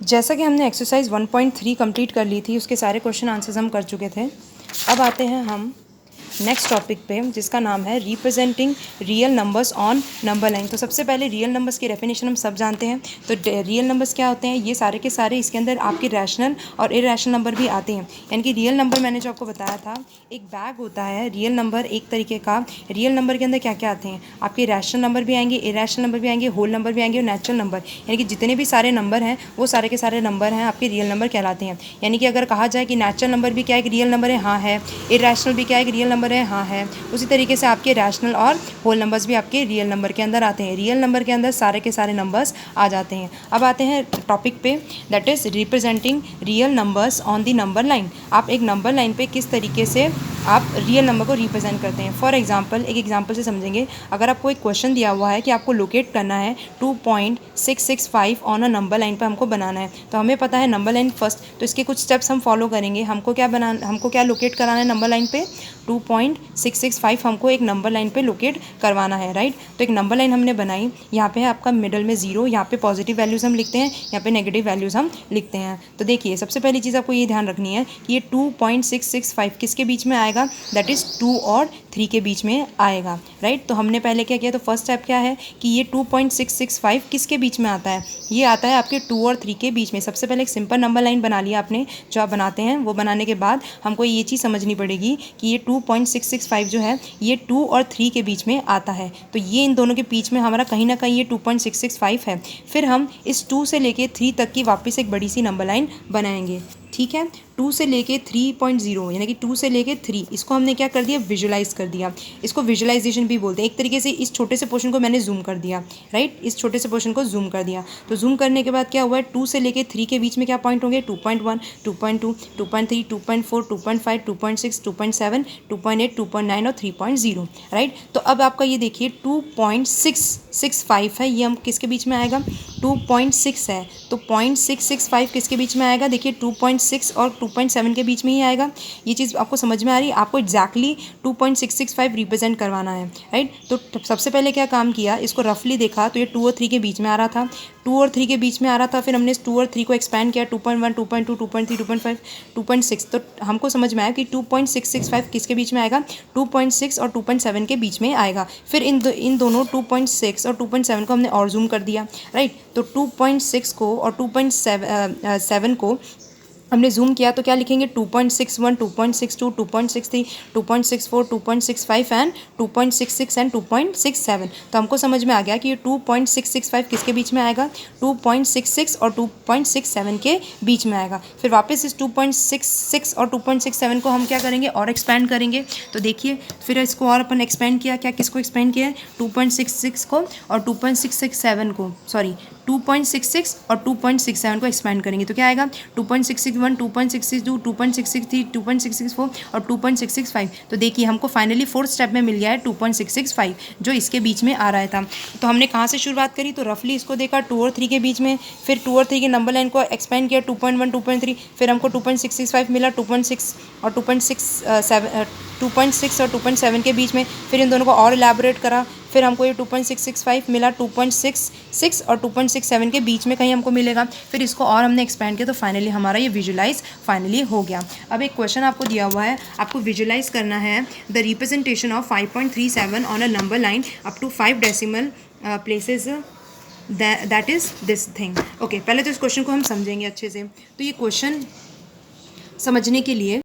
जैसा कि हमने एक्सरसाइज 1.3 कंप्लीट कर ली थी, उसके सारे क्वेश्चन आंसर्स हम कर चुके थे। अब आते हैं हम नेक्स्ट टॉपिक पे, जिसका नाम है representing real numbers on number line. तो सबसे पहले रियल नंबर्स की डेफिनेशन हम सब जानते हैं। तो रियल नंबर्स क्या होते हैं? ये सारे के सारे इसके अंदर आपके रैशनल और इरेशनल नंबर भी आते हैं। यानी कि रियल नंबर मैंने जो आपको बताया था, एक बैग होता है रियल नंबर एक तरीके का। रियल नंबर के अंदर क्या क्या आते हैं? आपके रैशनल नंबर भी आएंगे, इरेशनल नंबर भी आएंगे, होल नंबर भी आएंगे और नेचुरल नंबर। यानी कि जितने भी सारे नंबर हैं वो सारे के सारे नंबर हैं आपके रियल नंबर कहलाते हैं। यानी कि अगर कहा जाए कि नेचुरल नंबर भी क्या एक रियल नंबर है, हाँ है। इरेशनल भी क्या एक रियल नंबर है, हाँ है। उसी तरीके से आपके रैशनल और होल नंबर्स भी आपके रियल नंबर के अंदर आते हैं। रियल नंबर के अंदर सारे के सारे नंबर्स आ जाते हैं। अब आते हैं टॉपिक पे, that is representing real numbers on the number line. आप एक नंबर लाइन पे किस तरीके से आप रियल नंबर को रिप्रेजेंट करते हैं। फॉर एग्जाम्पल, एक एग्जाम्पल से समझेंगे। अगर आपको एक क्वेश्चन दिया हुआ है कि आपको लोकेट करना है 2.665 ऑन अ नंबर लाइन पर हमको बनाना है, तो हमें पता है नंबर लाइन फर्स्ट, तो इसके कुछ स्टेप्स हम फॉलो करेंगे। हमको क्या लोकेट कराना है नंबर लाइन पे? 2.665 हमको एक नंबर लाइन पे लोकेट करवाना है, राइट। तो एक नंबर लाइन हमने बनाई। यहाँ पे है आपका मिडल में 0, यहाँ पे पॉजिटिव वैल्यूज़ हम लिखते हैं, यहाँ पे नेगेटिव वैल्यूज़ हम लिखते हैं। तो देखिए, सबसे पहली चीज़ आपको ये ध्यान रखनी है कि ये 2.665 किसके बीच में आएगा? दैट इज़ 2 और 3 के बीच में आएगा, राइट। तो हमने पहले क्या किया? तो फर्स्ट स्टेप क्या है कि ये 2.665 किसके बीच में आता है? ये आता है आपके 2 और 3 के बीच में। सबसे पहले एक सिंपल नंबर लाइन बना लिया आपने, जो आप बनाते हैं। वो बनाने के बाद हमको ये चीज़ समझनी पड़ेगी कि ये 2.665 जो है ये 2 और 3 के बीच में आता है। तो ये इन दोनों के बीच में हमारा कहीं ना कहीं ये 2.665 है। फिर हम इस 2 से लेके 3 तक की वापस एक बड़ी सी नंबर लाइन बनाएंगे, ठीक है। 2 से लेके 3.0 यानी कि 2 से लेके 3, इसको हमने क्या कर दिया? विजुलाइज कर दिया। इसको विजुलाइजेशन भी बोलते हैं। एक तरीके से इस छोटे से पोर्शन को मैंने जूम कर दिया, राइट। इस छोटे से पोर्शन को जूम कर दिया। तो जूम करने के बाद क्या हुआ है? 2 से लेके 3 के बीच में क्या पॉइंट होंगे? 2.1, 2.2, 2.3, 2.4, 2.5, 2.6, 2.7, 2.8, 2.9 और 3.0, राइट। तो अब आपका ये देखिए 2.665 है, ये हम किसके बीच में आएगा? 2.6 है, तो 0.665 किसके बीच में आएगा? देखिए 2.6 और 2.7 के बीच में ही आएगा। ये चीज़ आपको समझ में आ रही है? आपको एग्जैक्टली 2.665 रिप्रेजेंट करवाना है, राइट। तो सबसे पहले क्या काम किया? इसको रफली देखा तो ये 2 और 3 के बीच में आ रहा था, 2 और 3 के बीच में आ रहा था। फिर हमने इस 2 और 3 को एक्सपैंड किया, 2.1, 2.2, 2.3, 2.5, 2.6। तो हमको समझ में आया कि 2.665 किसके बीच में आएगा? 2.6 और 2.7 के बीच में आएगा। फिर इन दोनों 2.6 और 2.7 को हमने और जूम कर दिया, राइट। तो 2.6 को और 2.7 को हमने जूम किया तो क्या लिखेंगे? 2.61, 2.62, 2.63, 2.64, 2.65 एंड 2.66 एंड 2.67। तो हमको समझ में आ गया कि ये 2.665 किसके बीच में आएगा? 2.66 और 2.67 के बीच में आएगा। फिर वापस इस 2.66 और 2.67 को हम क्या करेंगे? और एक्सपेंड करेंगे। तो देखिए, फिर इसको और अपन एक्सपेंड किया। क्या किसको एक्सपेंड किया है? 2.66 को और 2.667 को, सॉरी 2.66 और 2.67 को एक्सपेंड करेंगे। तो क्या आएगा? 2.661, 2.662, 2.663, 2.664 और 2.665। तो देखिए, हमको फाइनली फोर्थ स्टेप में मिल गया है 2.665, जो इसके बीच में आ रहा था। तो हमने कहाँ से शुरुआत करी? तो रफली इसको देखा 2 और 3 के बीच में, फिर 2 और 3 के नंबर लाइन को एक्सपेंड किया 2.1, 2.3, फिर हमको 2.665 मिला, 2.6 और 2.7 के बीच में। फिर इन दोनों को और इलेबोरेट करा, फिर हमको ये 2.665 मिला, 2.66 और 2.67 के बीच में कहीं हमको मिलेगा। फिर इसको और हमने एक्सपेंड किया, तो फाइनली हमारा ये विजुलाइज फाइनली हो गया। अब एक क्वेश्चन आपको दिया हुआ है, आपको विजुलाइज करना है the representation of 5.37 on a number line up to 5 decimal places, that is this thing. Okay, पहले तो इस क्वेश्चन को हम समझेंगे अच्छे से। तो ये क्वेश्चन समझने के लिए